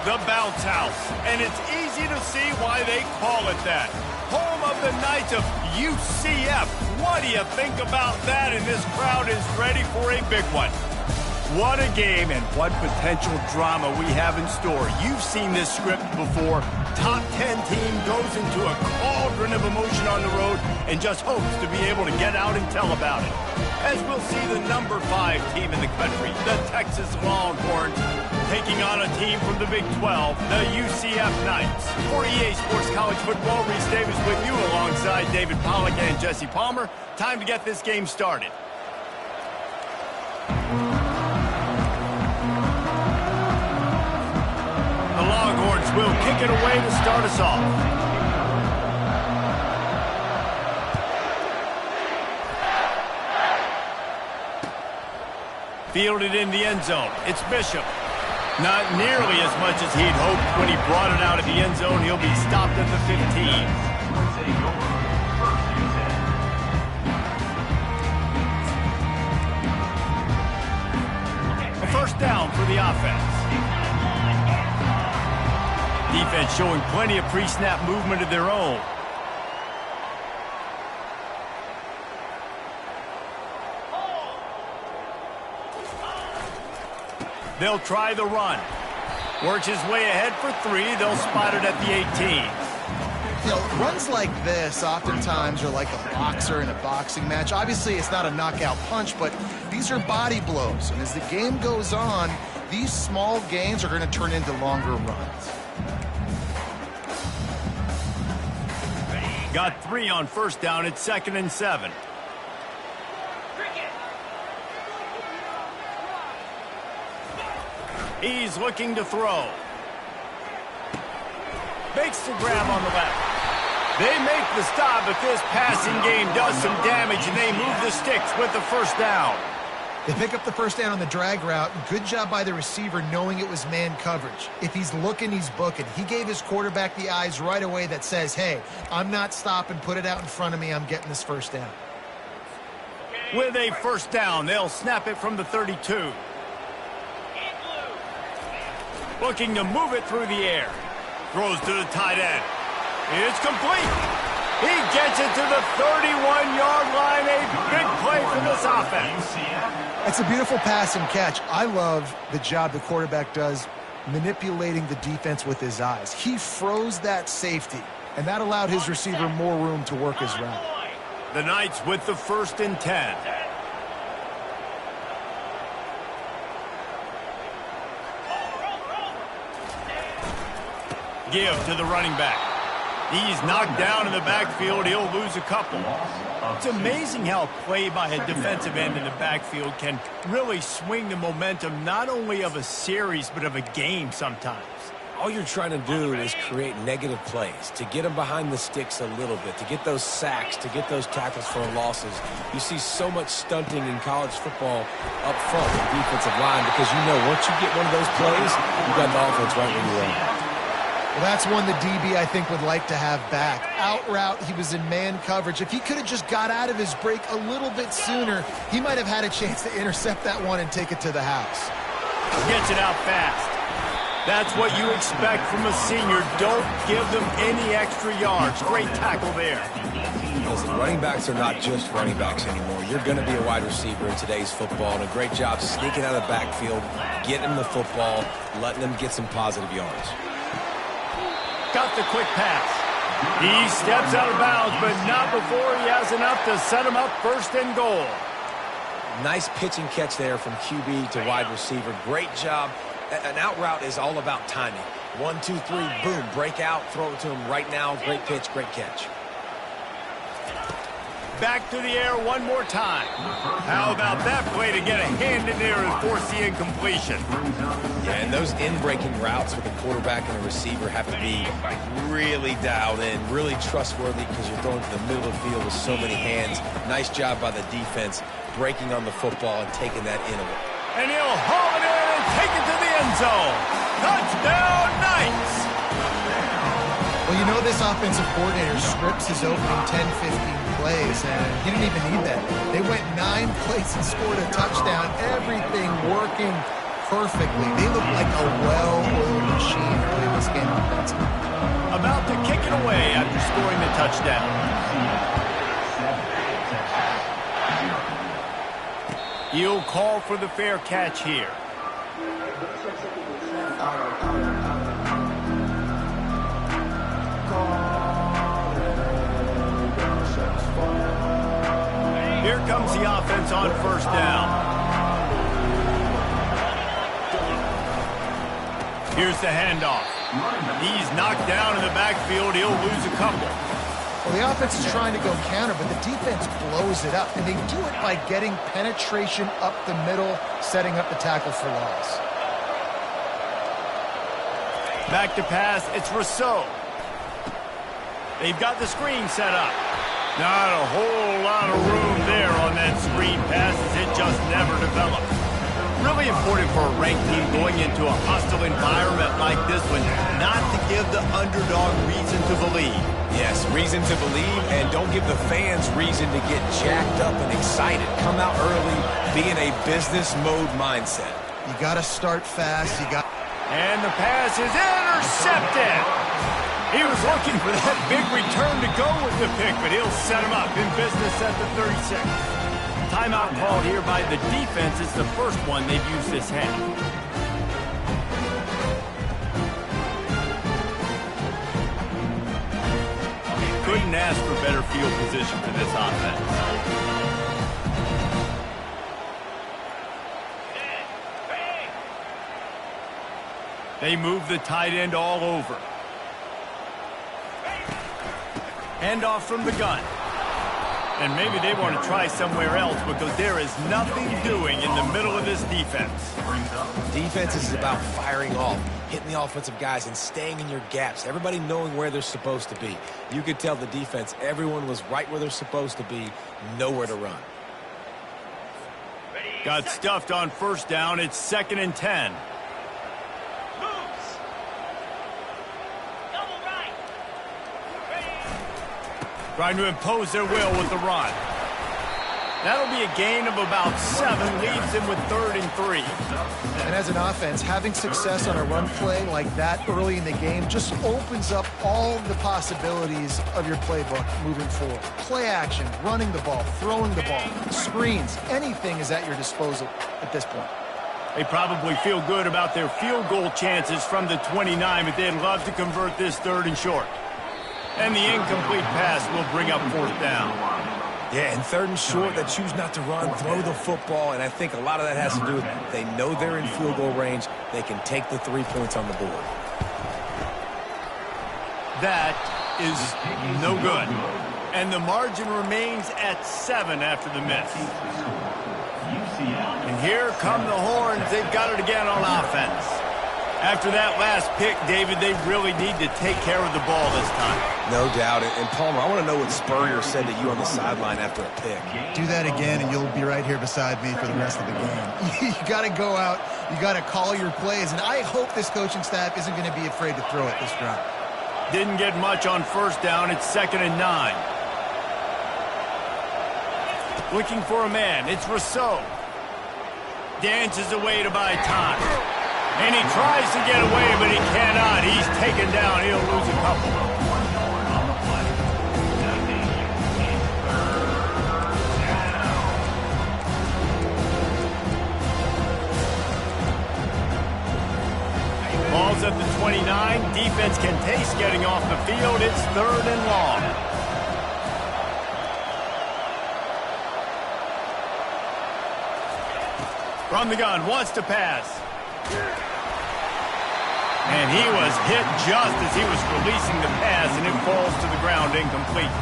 The bounce house, and it's easy to see why they call it that. Home of the Knights of UCF. What do you think about that? And this crowd is ready for a big one. What a game and what potential drama we have in store. You've seen this script before. Top 10 team goes into a cauldron of emotion on the road and just hopes to be able to get out and tell about it. As we'll see the number 5 team in the country, the Texas Longhorns, taking on a team from the Big 12, the UCF Knights. For EA Sports College Football, Reese Davis with you alongside David Pollack and Jesse Palmer. Time to get this game started. The Longhorns will kick it away to start us off. Fielded in the end zone. It's Bishop. Not nearly as much as he'd hoped when he brought it out of the end zone. He'll be stopped at the 15. A first down for the offense. Defense showing plenty of pre-snap movement of their own. They'll try the run. Works his way ahead for 3. They'll spot it at the 18. You know, runs like this oftentimes are like a boxer in a boxing match. Obviously, it's not a knockout punch, but these are body blows. And as the game goes on, these small gains are going to turn into longer runs. Got 3 on first down. It's 2nd and 7. He's looking to throw. Makes the grab on the left. They make the stop, but this passing game does some damage, and they move the sticks with the first down. They pick up the first down on the drag route. Good job by the receiver knowing it was man coverage. If he's looking, he's booking. He gave his quarterback the eyes right away that says, hey, I'm not stopping. Put it out in front of me. I'm getting this first down. With a first down, they'll snap it from the 32. Looking to move it through the air. Throws to the tight end. It's complete. He gets it to the 31-yard line. A big play for this offense. It's a beautiful pass and catch. I love the job the quarterback does manipulating the defense with his eyes. He froze that safety, and that allowed his receiver more room to work his route. The Knights with the 1st and 10. Give to the running back. He's knocked down in the backfield. He'll lose a couple. It's amazing how play by a defensive end in the backfield can really swing the momentum not only of a series but of a game sometimes. All you're trying to do is create negative plays, to get them behind the sticks a little bit, to get those sacks, to get those tackles for losses. You see so much stunting in college football up front with the defensive line because you know once you get one of those plays, you got the offense right where you are. Well, that's one the DB, I think, would like to have back. Out route, he was in man coverage. If he could have just got out of his break a little bit sooner, he might have had a chance to intercept that one and take it to the house. Gets it out fast. That's what you expect from a senior. Don't give them any extra yards. Great tackle there. Listen, running backs are not just running backs anymore. You're going to be a wide receiver in today's football, and a great job sneaking out of the backfield, getting them the football, letting them get some positive yards. Got the quick pass. He steps out of bounds, but not before he has enough to set him up 1st and goal. Nice pitch and catch there from QB to wide receiver. Great job. An out route is all about timing. 1, 2, 3, boom, break out, throw it to him right now. Great pitch, great catch. Back to the air one more time. How about that play to get a hand in there and force the incompletion? Yeah, and those in-breaking routes with a quarterback and a receiver have to be really dialed in, really trustworthy because you're throwing to the middle of the field with so many hands. Nice job by the defense breaking on the football and taking that in. And he'll haul it in and take it to the end zone. Touchdown, Knights! Well, you know this offensive coordinator scripts his opening 10, 15 plays, and he didn't even need that. They went 9 plays and scored a touchdown. Everything working perfectly. They look like a well-oiled machine early in this game offensively. About to kick it away after scoring the touchdown. He'll call for the fair catch here. Here comes the offense on first down. Here's the handoff. He's knocked down in the backfield. He'll lose a couple. Well, the offense is trying to go counter, but the defense blows it up, and they do it by getting penetration up the middle, setting up the tackle for loss. Back to pass, it's Rousseau. They've got the screen set up. Not a whole lot of room there on that screen pass as it just never developed. Really important for a ranked team going into a hostile environment like this one not to give the underdog reason to believe. Yes, reason to believe, and don't give the fans reason to get jacked up and excited. Come out early, be in a business mode mindset. You got to start fast. And the pass is intercepted. He was looking for that big return to go with the pick, but he'll set him up in business at the 36. Timeout called here by the defense. It's the first one they've used this half. Couldn't ask for better field position for this offense. They move the tight end all over. Handoff from the gun. And maybe they want to try somewhere else because there is nothing doing in the middle of this defense. Defense is about firing off, hitting the offensive guys and staying in your gaps. Everybody knowing where they're supposed to be. You could tell the defense, everyone was right where they're supposed to be, nowhere to run. Got stuffed on first down. It's 2nd and 10. Trying to impose their will with the run. That'll be a gain of about 7, leaves them with 3rd and 3. And as an offense, having success on a run play like that early in the game just opens up all the possibilities of your playbook moving forward. Play action, running the ball, throwing the ball, screens, anything is at your disposal at this point. They probably feel good about their field goal chances from the 29, but they'd love to convert this 3rd and short. And the incomplete pass will bring up 4th down. Yeah, and 3rd and short, they choose not to run, throw the football, and I think a lot of that has to do with they know they're in field goal range. They can take the 3 points on the board. That is no good. And the margin remains at 7 after the miss. And here come the horns. They've got it again on offense. After that last pick, David, they really need to take care of the ball this time. No doubt. And Palmer, I want to know what Spurrier said to you on the sideline after a pick. Do that again, and you'll be right here beside me for the rest of the game. You got to go out. You got to call your plays, and I hope this coaching staff isn't going to be afraid to throw it this drive. Didn't get much on first down. It's 2nd and 9. Looking for a man. It's Rousseau. Dances away to buy time. And he tries to get away, but he cannot. He's taken down. He'll lose a couple. Ball's at the 29. Defense can taste getting off the field. It's 3rd and long. From the gun, wants to pass. And he was hit just as he was releasing the pass, and it falls to the ground incomplete.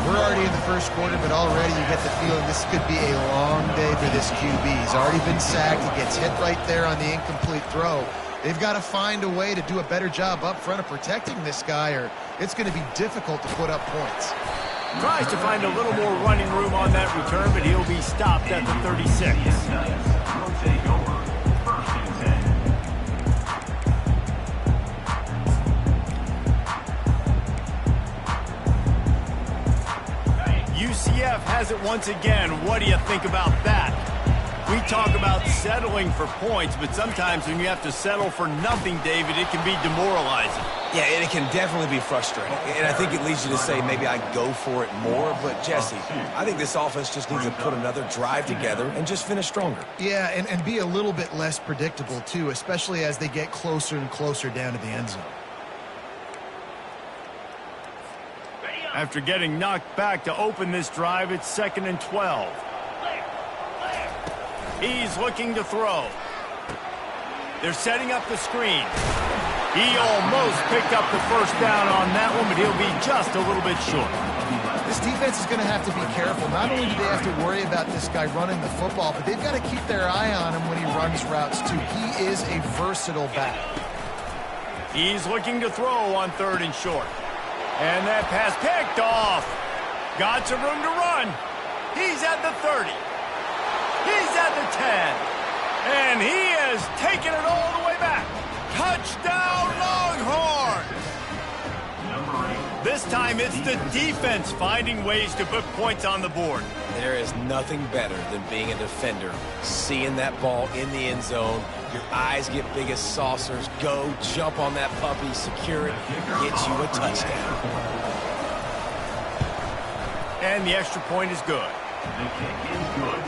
We're already in the first quarter, but already you get the feeling this could be a long day for this QB. He's already been sacked. He gets hit right there on the incomplete throw. They've got to find a way to do a better job up front of protecting this guy, or it's going to be difficult to put up points. Tries to find a little more running room on that return, but he'll be stopped at the 36. UCF has it once again. What do you think about that? We talk about settling for points, but sometimes when you have to settle for nothing, David, it can be demoralizing. Yeah, and it can definitely be frustrating. And I think it leads you to say maybe I go for it more. But, Jesse, I think this offense just needs to put another drive together and just finish stronger. Yeah, and be a little bit less predictable, too, especially as they get closer and closer down to the end zone. After getting knocked back to open this drive, it's 2nd and 12. He's looking to throw. They're setting up the screen. He almost picked up the first down on that one, but he'll be just a little bit short. This defense is going to have to be careful. Not only do they have to worry about this guy running the football, but they've got to keep their eye on him when he runs routes, too. He is a versatile back. He's looking to throw on 3rd and short. And that pass picked off. Got some room to run. He's at the 30. He's at the 10. And he has taken it all the way back. Touchdown, Longhorn! This time it's the defense finding ways to put points on the board. There is nothing better than being a defender, seeing that ball in the end zone. Your eyes get big as saucers. Go, jump on that puppy, secure it, get you a touchdown. And the extra point is good. The kick is good.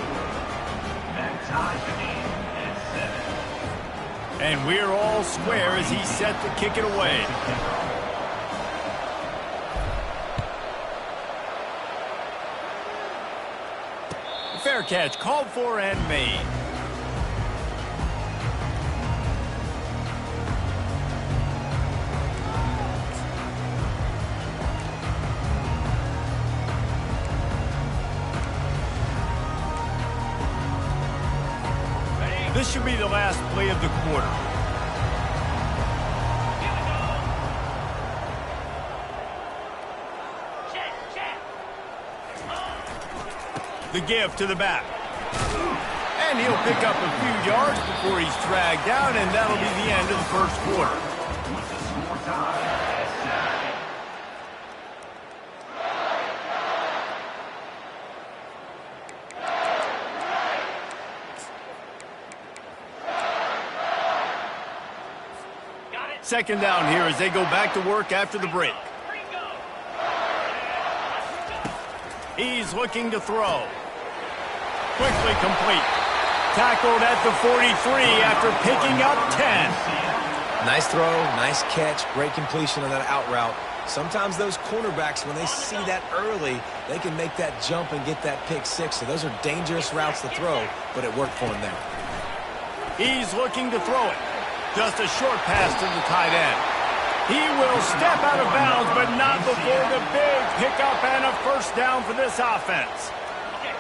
That ties the game at 7. And we're all square as he's set to kick it away. Fair catch, called for and made. This should be the last play of the quarter. The give to the back. And he'll pick up a few yards before he's dragged down, and that'll be the end of the first quarter. Second down here as they go back to work after the break. He's looking to throw. Quickly complete. Tackled at the 43 after picking up 10. Nice throw, nice catch, great completion on that out route. Sometimes those cornerbacks, when they see that early, they can make that jump and get that pick six. So those are dangerous routes to throw, but it worked for him there. He's looking to throw it. Just a short pass to the tight end. He will step out of bounds, but not before the big pickup and a first down for this offense.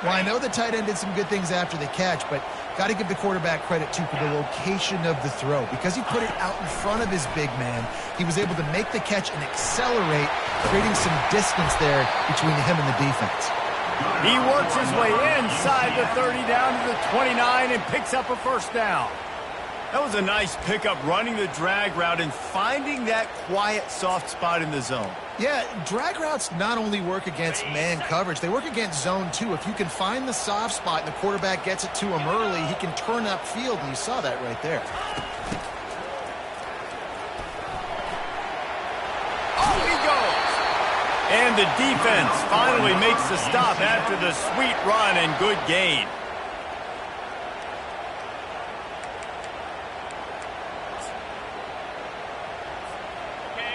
Well, I know the tight end did some good things after the catch, but got to give the quarterback credit, too, for the location of the throw. Because he put it out in front of his big man, he was able to make the catch and accelerate, creating some distance there between him and the defense. He works his way inside the 30 down to the 29 and picks up a first down. That was a nice pickup, running the drag route and finding that quiet, soft spot in the zone. Yeah, drag routes not only work against man coverage, they work against zone too. If you can find the soft spot and the quarterback gets it to him early, he can turn upfield, and you saw that right there. Oh, he goes! And the defense finally makes the stop after the sweet run and good gain.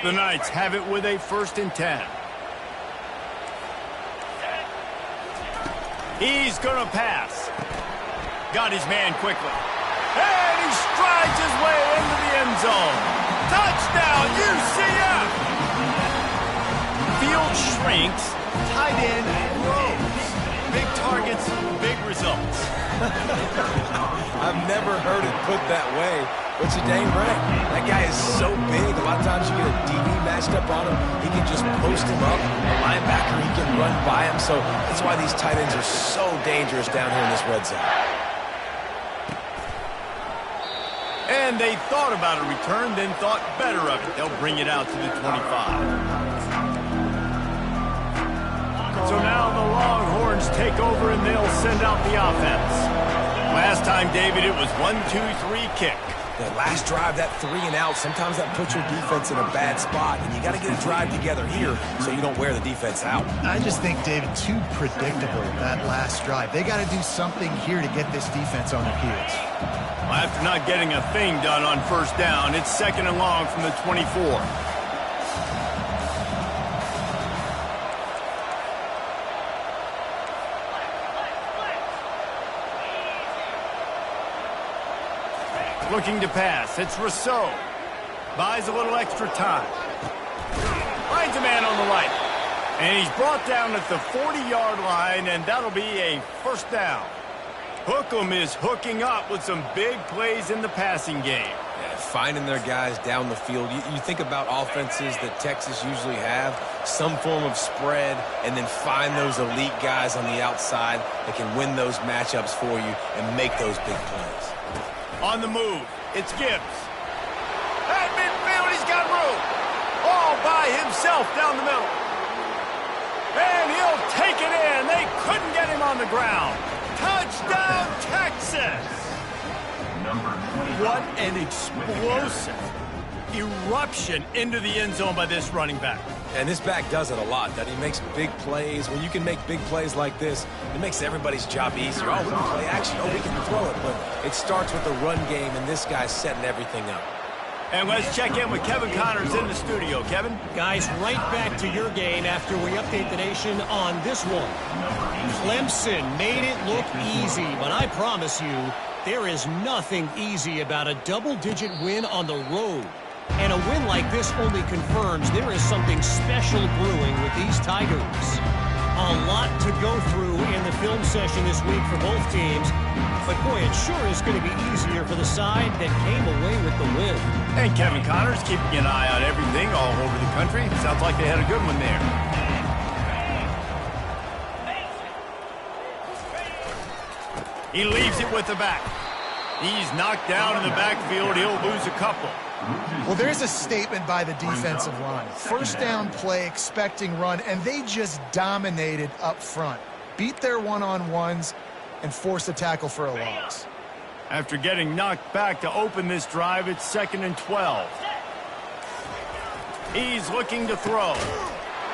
The Knights have it with a 1st and 10. He's going to pass. Got his man quickly. And he strides his way into the end zone. Touchdown, UCF! Field shrinks, tight end grows. Big targets, big results. I've never heard it put that way, but you're dang right. That guy is so big. A lot of times you get a DB matched up on him. He can just post him up. A linebacker, he can run by him. So that's why these tight ends are so dangerous down here in this red zone. And they thought about a return, then thought better of it. They'll bring it out to the 25. So now the Longhorns take over and they'll send out the offense. Last time, David, it was 1-2-3 kick. That last drive, that 3 and out, sometimes that puts your defense in a bad spot, and you got to get a drive together here so you don't wear the defense out. I just think, David, too predictable, that last drive. They got to do something here to get this defense on their heels. Well, after not getting a thing done on first down, it's 2nd and long from the 24. Looking to pass. It's Rousseau. Buys a little extra time. Finds a man on the right. And he's brought down at the 40-yard line, and that'll be a first down. Hookem is hooking up with some big plays in the passing game. Yeah, finding their guys down the field. You think about offenses that Texas usually have, some form of spread, and then find those elite guys on the outside that can win those matchups for you and make those big plays. On the move, it's Gibbs. At midfield, he's got room. All by himself down the middle. And he'll take it in. They couldn't get him on the ground. Touchdown, Texas! What an explosive eruption into the end zone by this running back. And this back does it a lot, that he makes big plays. When you can make big plays like this, it makes everybody's job easier. Oh, we can play action. Oh, we can throw it. But it starts with the run game, and this guy's setting everything up. And let's check in with Kevin Connors in the studio. Kevin? Guys, right back to your game after we update the nation on this one. Clemson made it look easy, but I promise you, there is nothing easy about a double-digit win on the road. And a win like this only confirms there is something special brewing with these Tigers. A lot to go through in the film session this week for both teams. But boy, it sure is going to be easier for the side that came away with the win. And Kevin Connors keeping an eye on everything all over the country. Sounds like they had a good one there. He leaves it with the back. He's knocked down in the backfield. He'll lose a couple. Well, there's a statement by the defensive line. First down play, expecting run, and they just dominated up front. Beat their one-on-ones and forced a tackle for a loss. After getting knocked back to open this drive, it's 2nd and 12. He's looking to throw.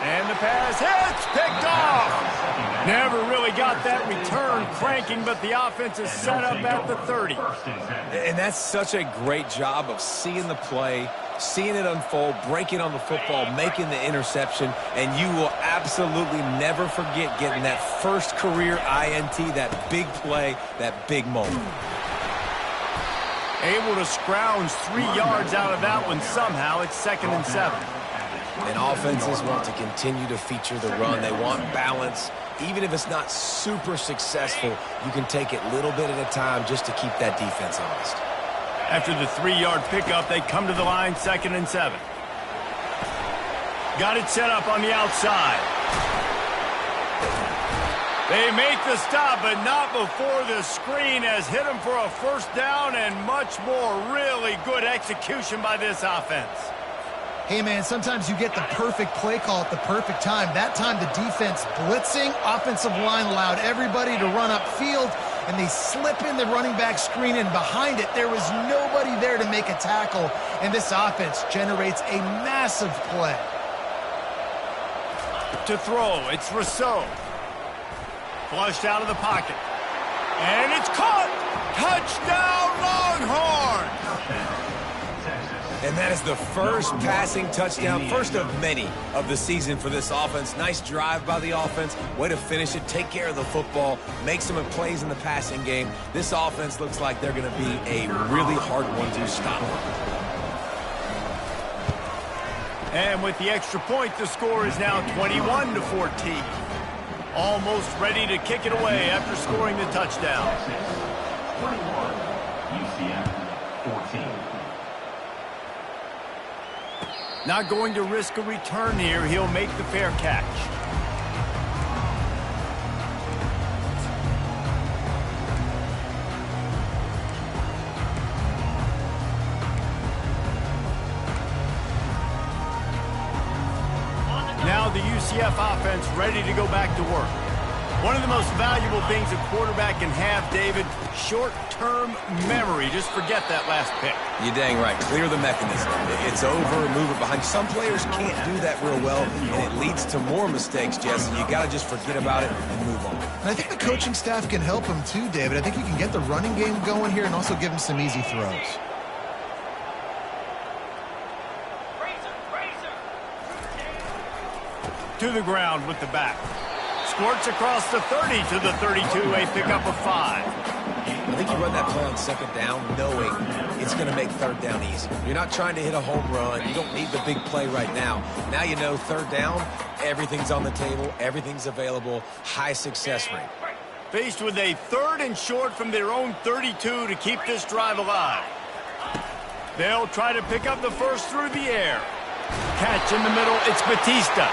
And the pass hits, picked off. Never really got that return cranking, but the offense is set up at the 30. And that's such a great job of seeing the play, seeing it unfold, breaking on the football, making the interception, and you will absolutely never forget getting that first career INT, that big play, that big moment. Able to scrounge 3 yards out of that one somehow. It's 2nd and 7. And offenses want to continue to feature the run. They want balance. Even if it's not super successful, you can take it little bit at a time just to keep that defense honest. After the 3-yard pickup, they come to the line, 2nd and 7. Got it set up on the outside. They make the stop, but not before the screen has hit them for a first down and much more. Really good execution by this offense. Hey, man, sometimes you get the perfect play call at the perfect time. That time the defense blitzing, offensive line allowed everybody to run upfield, and they slip in the running back screen, and behind it there was nobody there to make a tackle, and this offense generates a massive play. To throw, it's Rousseau. Flushed out of the pocket. And it's caught! Touchdown, Longhorns! And that is the first passing touchdown, first of many of the season for this offense. Nice drive by the offense. Way to finish it, take care of the football, make some plays in the passing game. This offense looks like they're going to be a really hard one to stop. And with the extra point, the score is now 21-14. Almost ready to kick it away after scoring the touchdown. 21, UCF 14. Not going to risk a return here. He'll make the fair catch. Now the UCF offense ready to go back to work. One of the most valuable things a quarterback can have, David, short-term memory. Just forget that last pick. You're dang right. Clear the mechanism. It's over, move it behind. Some players can't do that real well, and it leads to more mistakes, Jesse. You got to just forget about it and move on. And I think the coaching staff can help him too, David. I think you can get the running game going here and also give him some easy throws. To the ground with the back. Squirts across the 30 to the 32, a pickup of 5. I think you run that play on second down knowing it's going to make third down easy. You're not trying to hit a home run. You don't need the big play right now. Now you know third down, everything's on the table, everything's available, high success rate. Faced with a 3rd and short from their own 32 to keep this drive alive. They'll try to pick up the first through the air. Catch in the middle, it's Batista.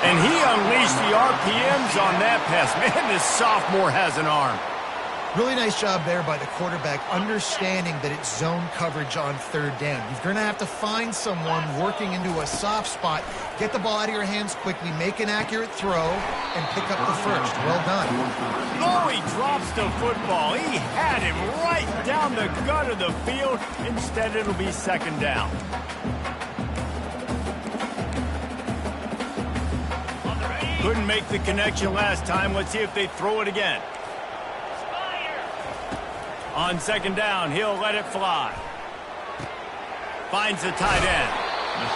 And he unleashed the RPMs on that pass. Man, this sophomore has an arm. Really nice job there by the quarterback, understanding that it's zone coverage on third down. You're going to have to find someone working into a soft spot, get the ball out of your hands quickly, make an accurate throw, and pick up the first. Well done. Oh, he drops the football. He had him right down the gut of the field. Instead, it'll be second down. Couldn't make the connection last time. Let's see if they throw it again. On second down, he'll let it fly. Finds the tight end.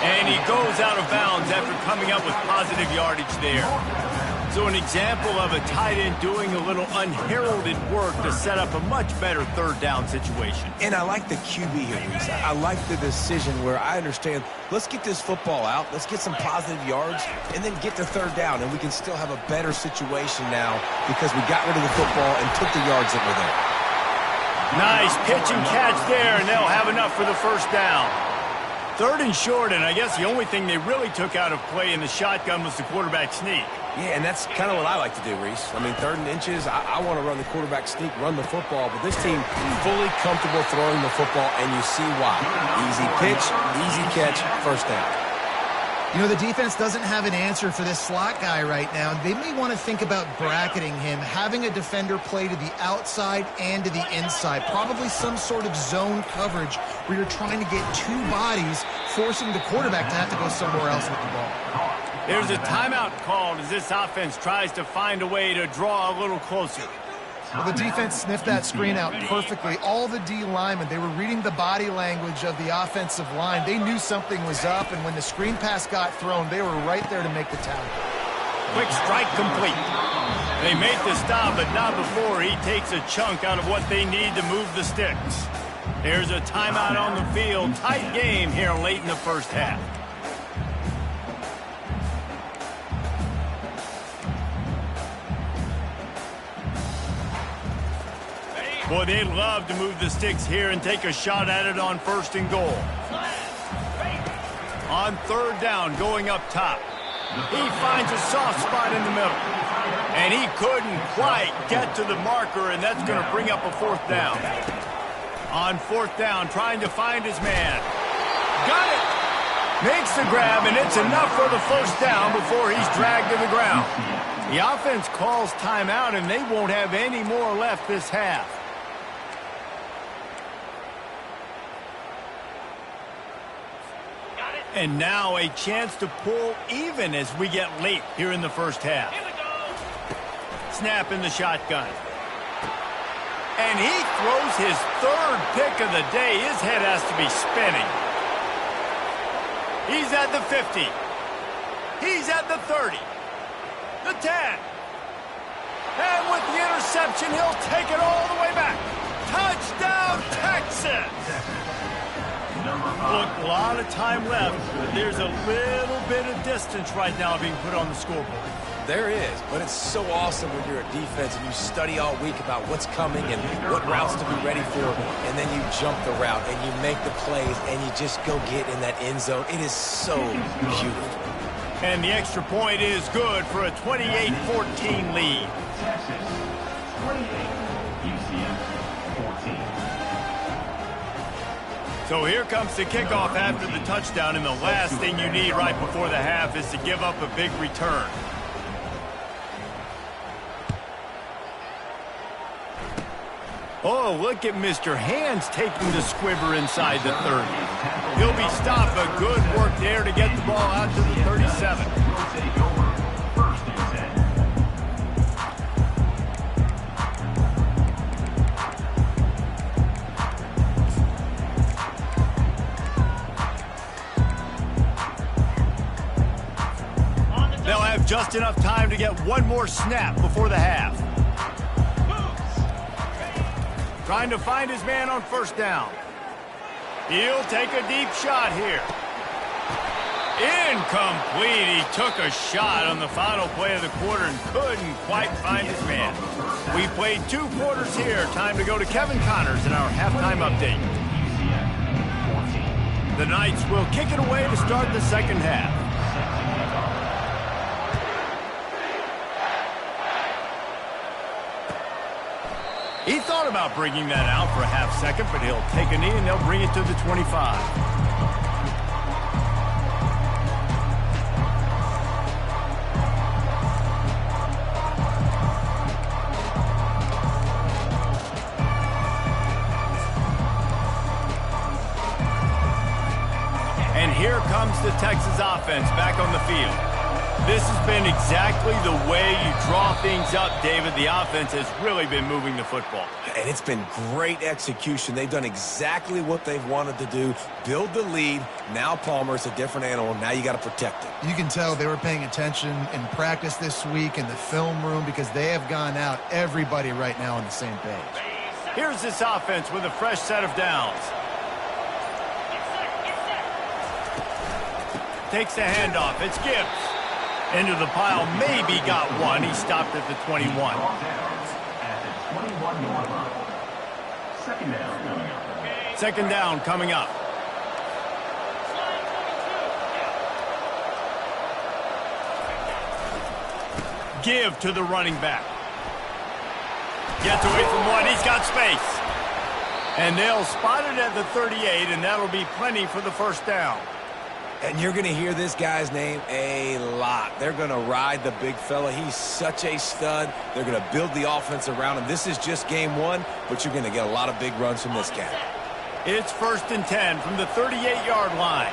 And he goes out of bounds after coming up with positive yardage there. So an example of a tight end doing a little unheralded work to set up a much better third down situation. And I like the QB here, Reese. I like the decision where I understand, let's get this football out, let's get some positive yards, and then get to third down, and we can still have a better situation now because we got rid of the football and took the yards that were there. Nice pitch and catch there, and they'll have enough for the first down. 3rd and short, and I guess the only thing they really took out of play in the shotgun was the quarterback sneak. Yeah, and that's kind of what I like to do, Reese. I mean, 3rd and inches, I want to run the quarterback sneak, run the football, but this team fully comfortable throwing the football, and you see why. Easy pitch, easy catch, first down. You know, the defense doesn't have an answer for this slot guy right now. They may want to think about bracketing him, having a defender play to the outside and to the inside. Probably some sort of zone coverage where you're trying to get 2 bodies, forcing the quarterback to have to go somewhere else with the ball. There's a timeout called as this offense tries to find a way to draw a little closer. Well, the defense sniffed that screen out perfectly. All the D linemen, they were reading the body language of the offensive line. They knew something was up, and when the screen pass got thrown, they were right there to make the tackle. Quick strike complete. They make the stop, but not before he takes a chunk out of what they need to move the sticks. There's a timeout on the field. Tight game here late in the first half. Boy, they'd love to move the sticks here and take a shot at it on 1st and goal. On 3rd down, going up top. He finds a soft spot in the middle. And he couldn't quite get to the marker, and that's going to bring up a 4th down. On 4th down, trying to find his man. Got it! Makes the grab, and it's enough for the first down before he's dragged to the ground. The offense calls timeout, and they won't have any more left this half. And now a chance to pull even as we get late here in the first half. Snap in the shotgun. And he throws his 3rd pick of the day. His head has to be spinning. He's at the 50. He's at the 30. The 10. And with the interception, he'll take it all the way back. Touchdown, Texas! Look, a lot of time left, but there's a little bit of distance right now being put on the scoreboard. There is, but it's so awesome when you're a defense and you study all week about what's coming and what routes to be ready for, and then you jump the route and you make the plays and you just go get in that end zone. It is so beautiful. And the extra point is good for a 28-14 lead. Texas 28, UCF 14. So here comes the kickoff after the touchdown, and the last thing you need right before the half is to give up a big return. Oh, look at Mr. Hands taking the squibber inside the 30. He'll be stopped, but good work there to get the ball out to the 37. They'll have just enough time to get one more snap before the half. Trying to find his man on first down. He'll take a deep shot here. Incomplete. He took a shot on the final play of the quarter and couldn't quite find his man. We played 2 quarters here. Time to go to Kevin Connors in our halftime update. The Knights will kick it away to start the second half. He thought about bringing that out for a half second, but he'll take a knee and they'll bring it to the 25. And here comes the Texas offense back on the field. This has been exactly the way you draw things up, David. The offense has really been moving the football. And it's been great execution. They've done exactly what they've wanted to do. Build the lead. Now Palmer's a different animal. Now you got to protect him. You can tell they were paying attention in practice this week in the film room because they have gone out, everybody right now on the same page. Here's this offense with a fresh set of downs. Takes the handoff. It's Gibbs. Into the pile, maybe got one. He stopped at the 21. Second down coming up. Give to the running back. Gets away from one. He's got space. And they'll spot it at the 38, and that'll be plenty for the first down. And you're going to hear this guy's name a lot. They're going to ride the big fella. He's such a stud. They're going to build the offense around him. This is just game 1, but you're going to get a lot of big runs from this guy. It's 1st and 10 from the 38-yard line.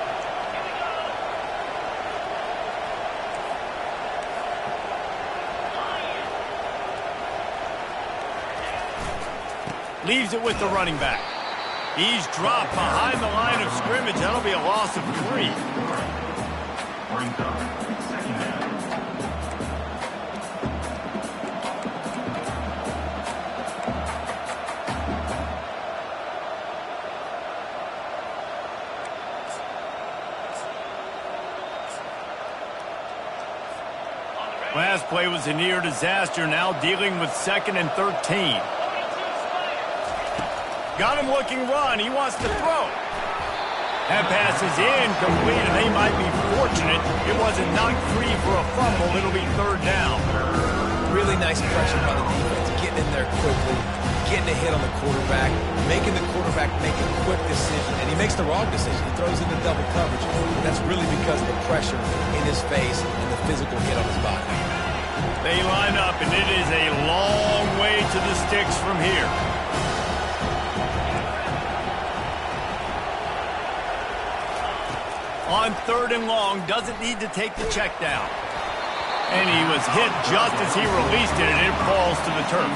Leaves it with the running back. He's dropped behind the line of scrimmage. That'll be a loss of 3. Last play was a near disaster. Now dealing with 2nd and 13. Got him looking run. He wants to throw. That pass is incomplete, and they might be fortunate it wasn't knocked free for a fumble. It'll be 3rd down. Really nice pressure by the defense, getting in there quickly, getting a hit on the quarterback, making the quarterback make a quick decision, and he makes the wrong decision. He throws into double coverage, but that's really because of the pressure in his face and the physical hit on his body. They line up, and it is a long way to the sticks from here. On 3rd and long, doesn't need to take the check down. And he was hit just as he released it, and it falls to the turf.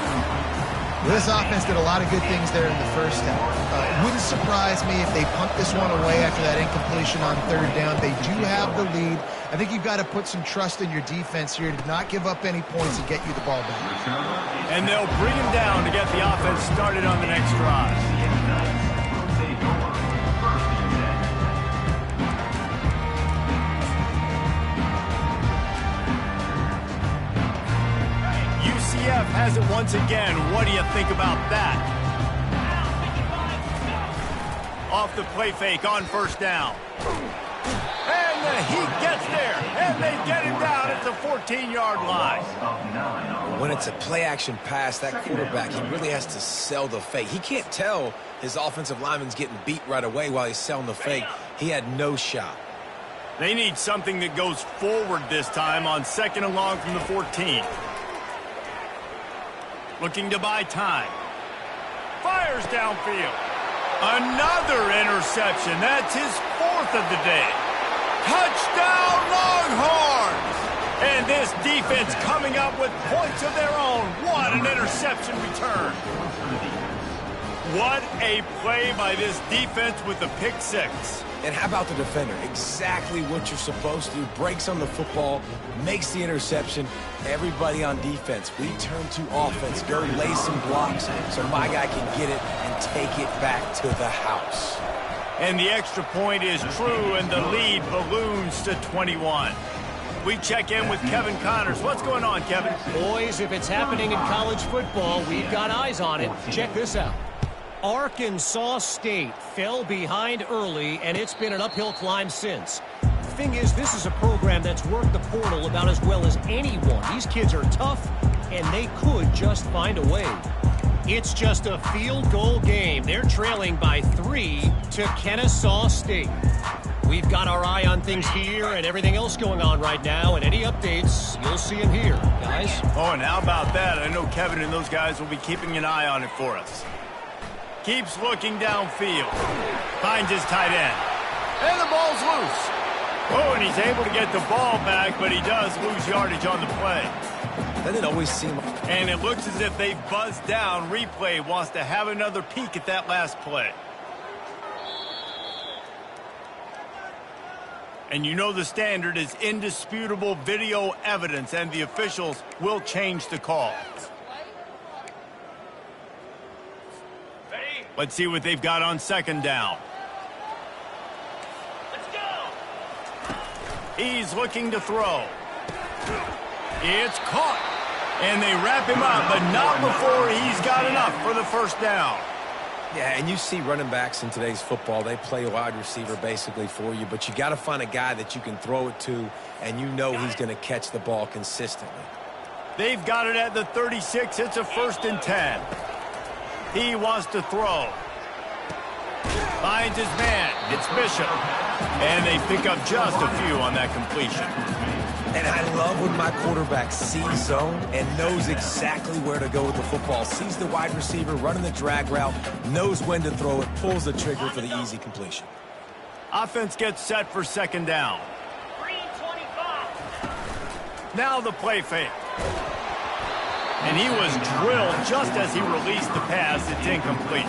This offense did a lot of good things there in the first half. It wouldn't surprise me if they punt this one away after that incompletion on 3rd down. They do have the lead. I think you've got to put some trust in your defense here to not give up any points and get you the ball back. And they'll bring him down to get the offense started on the next drive. UCF has it once again. What do you think about that? Off the play fake on 1st down. And the Heat gets there, and they get him down at the 14-yard line. When it's a play-action pass, that quarterback, he really has to sell the fake. He can't tell his offensive lineman's getting beat right away while he's selling the fake. He had no shot. They need something that goes forward this time on 2nd and long from the 14. Looking to buy time. Fires downfield. Another interception. That's his 4th of the day. Touchdown, Longhorns! And this defense coming up with points of their own. What an interception return. What a play by this defense with the pick 6. And how about the defender? Exactly what you're supposed to do. Breaks on the football, makes the interception. Everybody on defense, we turn to offense. Go lay some blocks so my guy can get it and take it back to the house. And the extra point is true, and the lead balloons to 21. We check in with Kevin Connors. What's going on, Kevin? Boys, if it's happening in college football, we've got eyes on it. Check this out. Arkansas State fell behind early, and it's been an uphill climb since. The thing is, this is a program that's worked the portal about as well as anyone. These kids are tough, and they could just find a way. It's just a field goal game. They're trailing by 3 to Kennesaw State. We've got our eye on things here and everything else going on right now, and any updates, you'll see them here, guys. Oh, and how about that? I know Kevin and those guys will be keeping an eye on it for us. Keeps looking downfield. Finds his tight end. And the ball's loose. Oh, and he's able to get the ball back, but he does lose yardage on the play. Doesn't it always seem... And it looks as if they buzzed down. Replay wants to have another peek at that last play. And you know the standard is indisputable video evidence, and the officials will change the call. Let's see what they've got on 2nd down. Let's go. He's looking to throw. It's caught. And they wrap him up, but not before he's got enough for the 1st down. Yeah, and you see running backs in today's football, they play a wide receiver basically for you, but you got to find a guy that you can throw it to, and you know he's going to catch the ball consistently. They've got it at the 36. It's a 1st and 10. He wants to throw. Finds his man. It's Bishop. And they pick up just a few on that completion. And I love when my quarterback sees zone and knows exactly where to go with the football. Sees the wide receiver running the drag route, knows when to throw it, pulls the trigger for the easy completion. Offense gets set for 2nd down. Green 25. Now the play fake. And he was drilled just as he released the pass. It's incomplete.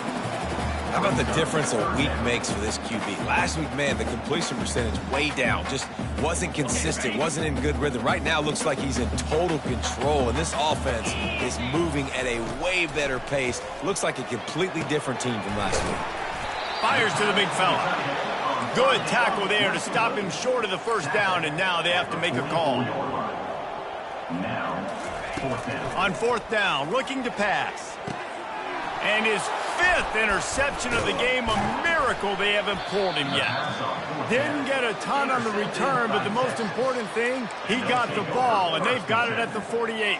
How about the difference a week makes for this QB? Last week, man, the completion percentage way down. Just wasn't consistent, wasn't in good rhythm. Right now, looks like he's in total control, and this offense is moving at a way better pace. Looks like a completely different team from last week. Fires to the big fella. Good tackle there to stop him short of the 1st down, and now they have to make a call. On 4th down, looking to pass. And his 5th interception of the game, a miracle they haven't pulled him yet. Didn't get a ton on the return, but the most important thing, he got the ball, and they've got it at the 48.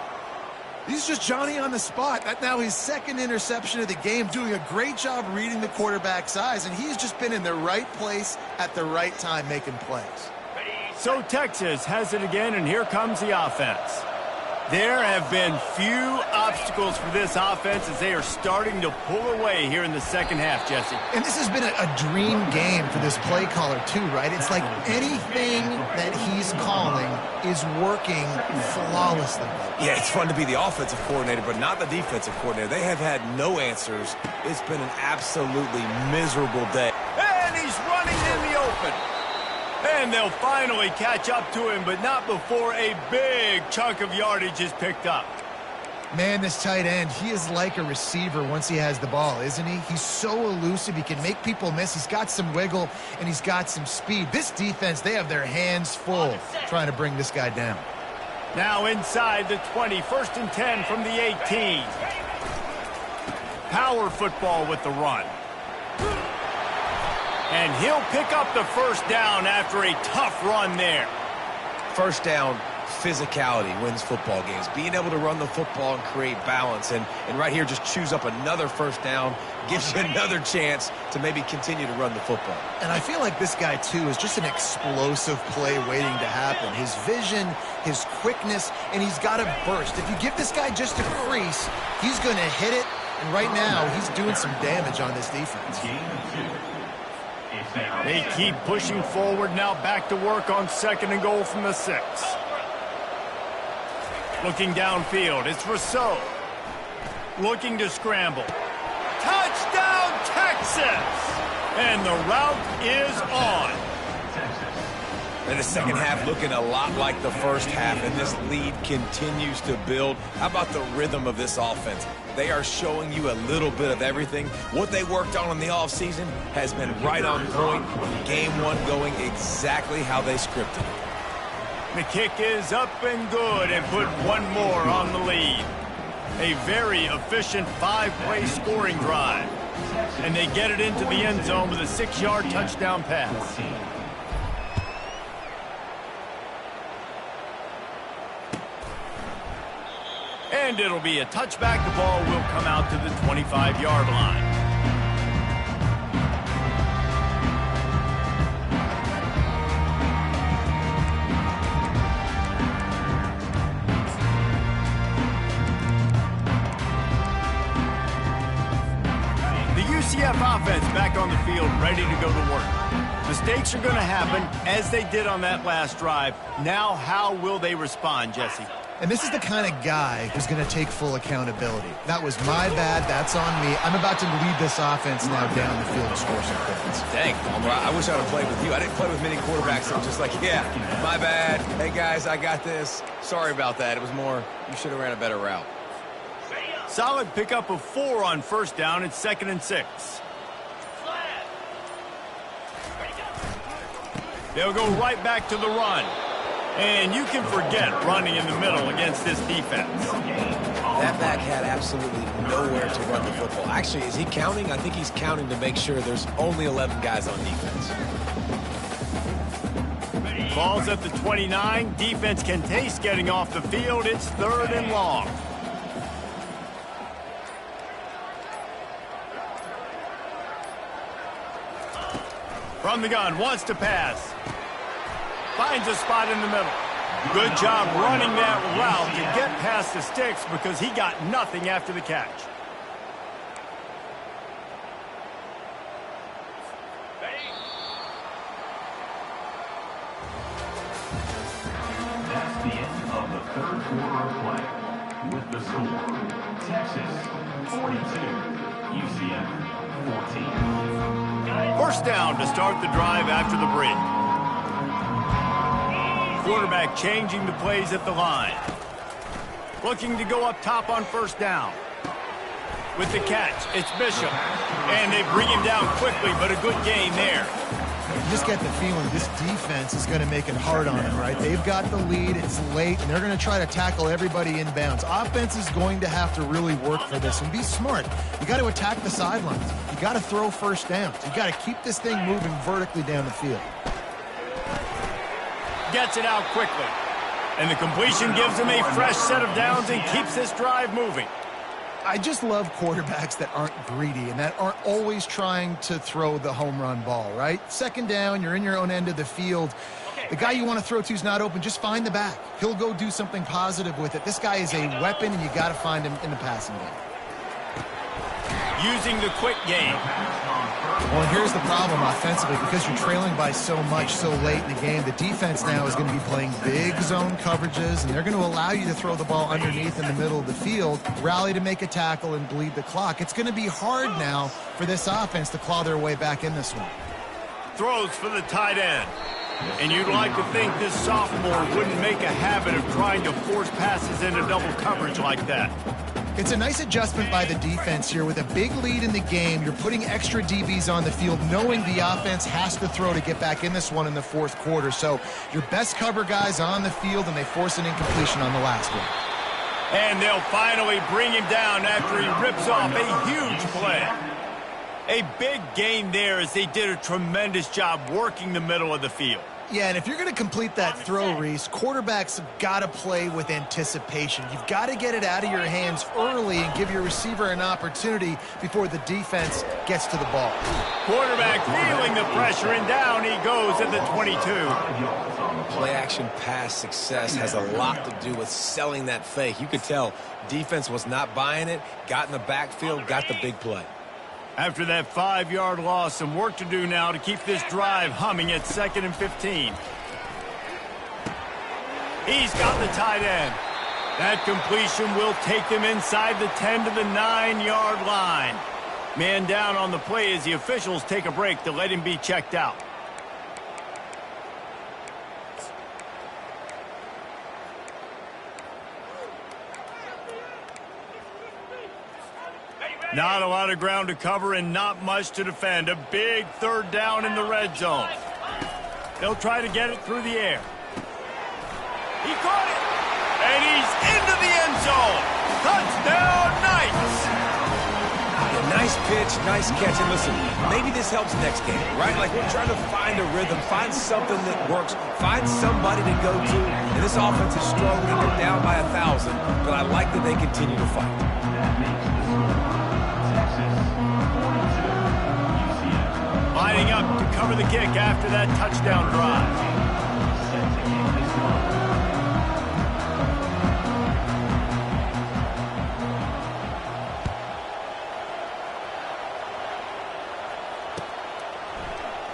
He's just Johnny on the spot. That's now his 2nd interception of the game, doing a great job reading the quarterback's eyes, and he's just been in the right place at the right time making plays. So Texas has it again, and here comes the offense. There have been few obstacles for this offense as they are starting to pull away here in the 2nd half, Jesse. And this has been a dream game for this play caller, too, right? It's like anything that he's calling is working flawlessly. Yeah, it's fun to be the offensive coordinator, but not the defensive coordinator. They have had no answers. It's been an absolutely miserable day. And he's running in the open. And they'll finally catch up to him, but not before a big chunk of yardage is picked up. Man, this tight end, he is like a receiver once he has the ball, isn't he? He's so elusive. He can make people miss. He's got some wiggle, and he's got some speed. This defense, they have their hands full trying to bring this guy down. Now inside the 20, 1st and 10 from the 18. Power football with the run. And he'll pick up the 1st down after a tough run there. 1st down, physicality wins football games. Being able to run the football and create balance. And right here, just choose up another 1st down, gives you another chance to maybe continue to run the football. And I feel like this guy, too, is just an explosive play waiting to happen. His vision, his quickness, and he's got a burst. If you give this guy just a crease, he's going to hit it And right now, he's doing some damage on this defense. They keep pushing forward now, back to work on 2nd and goal from the 6. Looking downfield, it's Rousseau. Looking to scramble. Touchdown, Texas! And the route is on. And the second half looking a lot like the first half, and this lead continues to build. How about the rhythm of this offense? They are showing you a little bit of everything. What they worked on in the offseason has been right on point. Game 1 going exactly how they scripted it. The kick is up and good, and put one more on the lead. A very efficient 5-play scoring drive. And they get it into the end zone with a 6-yard touchdown pass. And it'll be a touchback. The ball will come out to the 25-yard line. The UCF offense back on the field, ready to go to work. Mistakes are going to happen, as they did on that last drive. Now, how will they respond, Jesse? And this is the kind of guy who's going to take full accountability. That was my bad. That's on me. I'm about to lead this offense now down the field and score some points. Dang, Palmer, I wish I would have played with you. I didn't play with many quarterbacks that were just like, yeah, my bad. Hey, guys, I got this. Sorry about that. It was more, you should have ran a better route. Solid pickup of 4 on 1st down. It's 2nd and 6. They'll go right back to the run. And you can forget running in the middle against this defense. That back had absolutely nowhere to run the football. Actually, is he counting? I think he's counting to make sure there's only 11 guys on defense. Ball's at the 29. Defense can taste getting off the field. It's 3rd and long. From the gun, wants to pass. Finds a spot in the middle. Good job running that route to get past the sticks because he got nothing after the catch. That's the end of the 3rd quarter of play. With the score, Texas 42, UCF 14. 1st down to start the drive after the break. Quarterback changing the plays at the line. Looking to go up top on 1st down. With the catch, it's Bishop. And they bring him down quickly, but a good gain there. You just get the feeling this defense is going to make it hard on him, right? They've got the lead, it's late, and they're going to try to tackle everybody inbounds. Offense is going to have to really work for this and be smart. You got to attack the sidelines. You got to throw 1st downs. You got to keep this thing moving vertically down the field. Gets it out quickly. And the completion gives him a fresh set of downs and keeps this drive moving. I just love quarterbacks that aren't greedy and that aren't always trying to throw the home run ball, right? 2nd down, you're in your own end of the field. The guy you want to throw to is not open. Just find the back. He'll go do something positive with it. This guy is a weapon, and you got to find him in the passing game. Using the quick game. Well, and here's the problem offensively. Because you're trailing by so much so late in the game, the defense now is going to be playing big zone coverages, and they're going to allow you to throw the ball underneath in the middle of the field, rally to make a tackle, and bleed the clock. It's going to be hard now for this offense to claw their way back in this one. Throws for the tight end. And you'd like to think this sophomore wouldn't make a habit of trying to force passes into double coverage like that. It's a nice adjustment by the defense here. With a big lead in the game, you're putting extra DBs on the field, knowing the offense has to throw to get back in this one in the 4th quarter. So your best cover guys on the field, and they force an incompletion on the last one. And they'll finally bring him down after he rips off a huge play. A big gain there as they did a tremendous job working the middle of the field. Yeah, and if you're going to complete that throw, Reese, quarterbacks have got to play with anticipation. You've got to get it out of your hands early and give your receiver an opportunity before the defense gets to the ball. Quarterback feeling the pressure, and down he goes at the 22. Play-action pass success has a lot to do with selling that fake. You could tell defense was not buying it, got in the backfield, got the big play. After that 5-yard loss, some work to do now to keep this drive humming at 2nd and 15. He's got the tight end. That completion will take them inside the 10 to the 9-yard line. Man down on the play as the officials take a break to let him be checked out. Not a lot of ground to cover and not much to defend. A big 3rd down in the red zone. They'll try to get it through the air. He caught it. And he's into the end zone. Touchdown, Knights. Yeah, nice pitch, nice catch. And listen, maybe this helps next game, right? Like we're trying to find a rhythm, find something that works, find somebody to go to. And this offense is struggling. They're down by 1,000, but I like that they continue to fight. Lining up to cover the kick after that touchdown drive.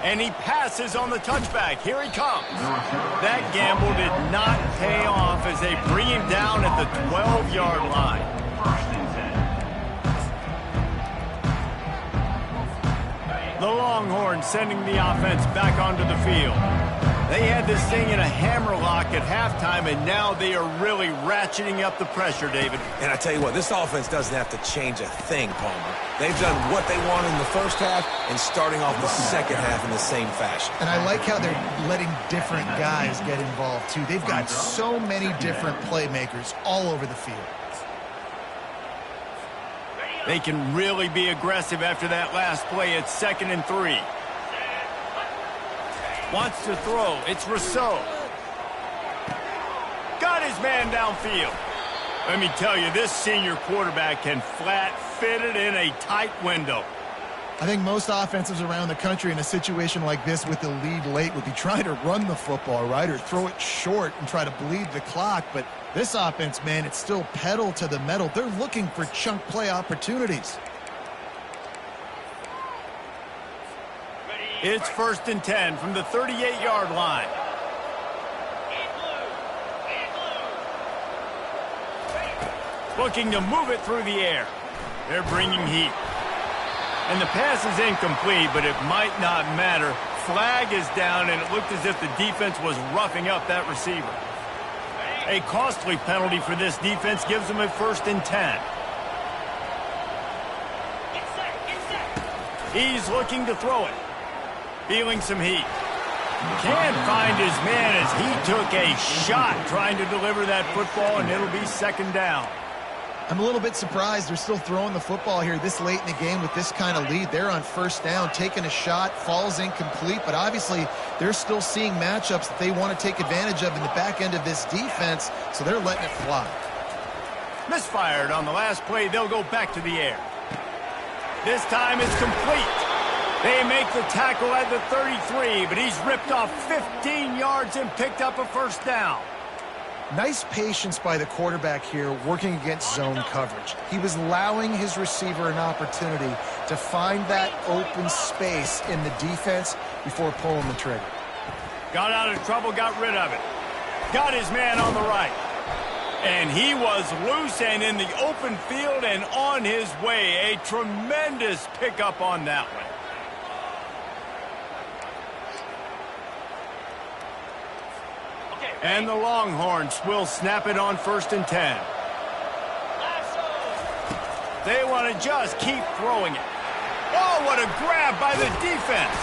And he passes on the touchback. Here he comes. That gamble did not pay off as they bring him down at the 12-yard line. The Longhorns sending the offense back onto the field. They had this thing in a hammerlock at halftime, and now they are really ratcheting up the pressure, David. And I tell you what, this offense doesn't have to change a thing, Palmer. They've done what they wanted in the first half and starting off the second half in the same fashion. And I like how they're letting different guys get involved, too. They've got so many different playmakers all over the field. They can really be aggressive after that last play at 2nd and 3. Wants to throw. It's Rousseau. Got his man downfield. Let me tell you, this senior quarterback can flat fit it in a tight window. I think most offenses around the country in a situation like this with the lead late would be trying to run the football, right, or throw it short and try to bleed the clock. But this offense, man, it's still pedal to the metal. They're looking for chunk play opportunities. It's 1st and 10 from the 38-yard line. Looking to move it through the air. They're bringing heat. And the pass is incomplete, but it might not matter. Flag is down, and it looked as if the defense was roughing up that receiver. A costly penalty for this defense gives them a 1st and 10. He's looking to throw it. Feeling some heat. Can't find his man as he took a shot trying to deliver that football, and it'll be 2nd down. I'm a little bit surprised they're still throwing the football here this late in the game with this kind of lead. They're on 1st down, taking a shot, falls incomplete, but obviously they're still seeing matchups that they want to take advantage of in the back end of this defense, so they're letting it fly. Misfired on the last play. They'll go back to the air. This time it's complete. They make the tackle at the 33, but he's ripped off 15 yards and picked up a 1st down. Nice patience by the quarterback here working against zone coverage. He was allowing his receiver an opportunity to find that open space in the defense before pulling the trigger. Got out of trouble, got rid of it. Got his man on the right. And he was loose and in the open field and on his way. A tremendous pickup on that one. And the Longhorns will snap it on 1st and 10. They want to just keep throwing it. Oh, what a grab by the defense.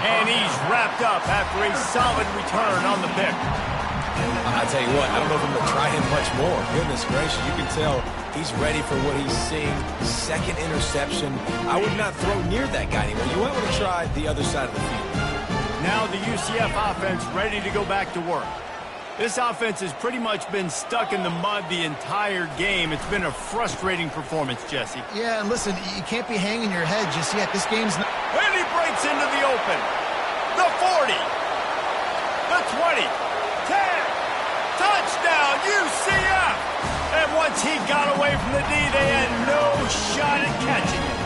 And he's wrapped up after a solid return on the pick. I tell you what, I don't know if I'm going to try him much more. Goodness gracious, you can tell he's ready for what he's seeing. 2nd interception. I would not throw near that guy anymore. You might want to try the other side of the field. Now the UCF offense ready to go back to work. This offense has pretty much been stuck in the mud the entire game. It's been a frustrating performance, Jesse. Yeah, and listen, you can't be hanging your head just yet. This game's not... And he breaks into the open. The 40. The 20, 10, touchdown, UCF! And once he got away from the D, they had no shot at catching it.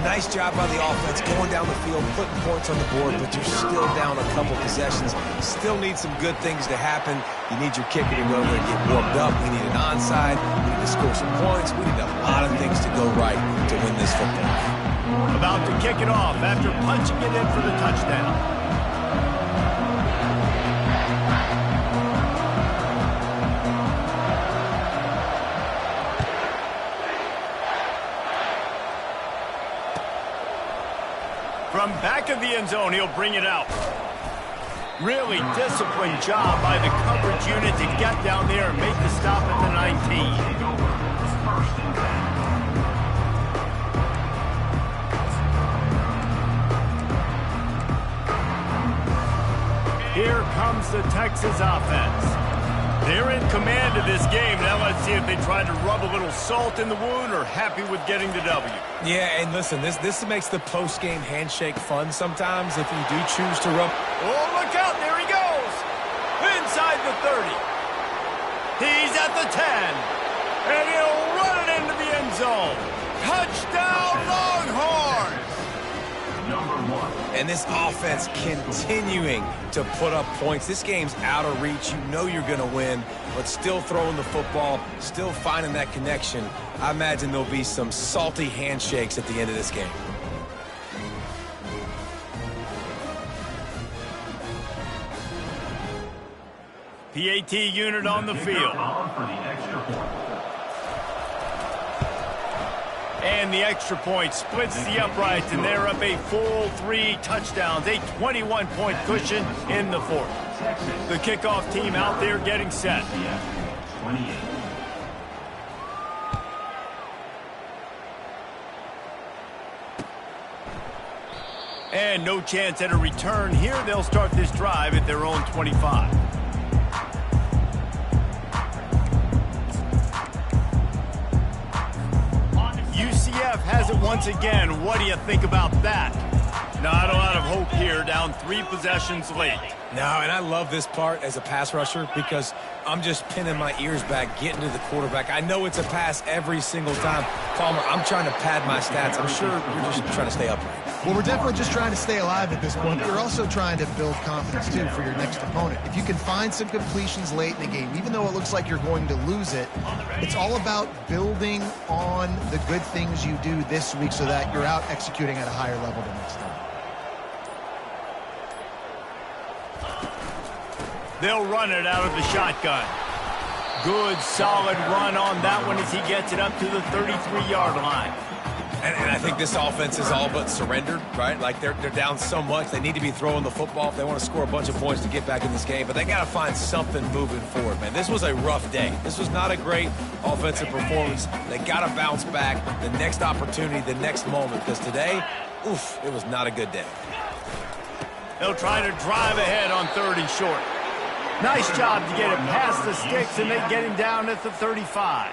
Nice job by the offense going down the field, putting points on the board, but you're still down a couple possessions. Still need some good things to happen. You need your kicker to go there and get warmed up. We need an onside. We need to score some points. We need a lot of things to go right to win this football. About to kick it off after punching it in for the touchdown. From back of the end zone, he'll bring it out. Really disciplined job by the coverage unit to get down there and make the stop at the 19. Here comes the Texas offense. They're in command of this game. Now let's see if they try to rub a little salt in the wound or happy with getting the W. Yeah, and listen, this makes the post-game handshake fun sometimes if you do choose to rub. Oh, look out. There he goes. Inside the 30. He's at the 10. And he'll run it into the end zone. Touchdown, Longhorns. Number 1. And this offense continuing to put up points. This game's out of reach. You know you're going to win, but still throwing the football, still finding that connection. I imagine there'll be some salty handshakes at the end of this game. PAT unit on the field. And the extra point splits the uprights, and they're up a full 3 touchdowns, a 21-point cushion in the fourth. The kickoff team out there getting set. 28. And no chance at a return here. They'll start this drive at their own 25. UCF has it once again. What do you think about that? Not a lot of hope here, down 3 possessions late. No, and I love this part as a pass rusher because I'm just pinning my ears back, getting to the quarterback. I know it's a pass every single time. Palmer, I'm trying to pad my stats. I'm sure you're just trying to stay upright. Well, we're definitely just trying to stay alive at this point, but you're also trying to build confidence, too, for your next opponent. If you can find some completions late in the game, even though it looks like you're going to lose it, it's all about building on the good things you do this week so that you're out executing at a higher level the next time. They'll run it out of the shotgun. Good, solid run on that one as he gets it up to the 33-yard line. And I think this offense is all but surrendered, right? Like they're down so much. They need to be throwing the football if they want to score a bunch of points to get back in this game. But they got to find something moving forward, man. This was a rough day. This was not a great offensive performance. They got to bounce back the next opportunity, the next moment. Because today, oof, it was not a good day. They'll try to drive ahead on 3rd and short. Nice job to get it past the sticks, and they get him down at the 35.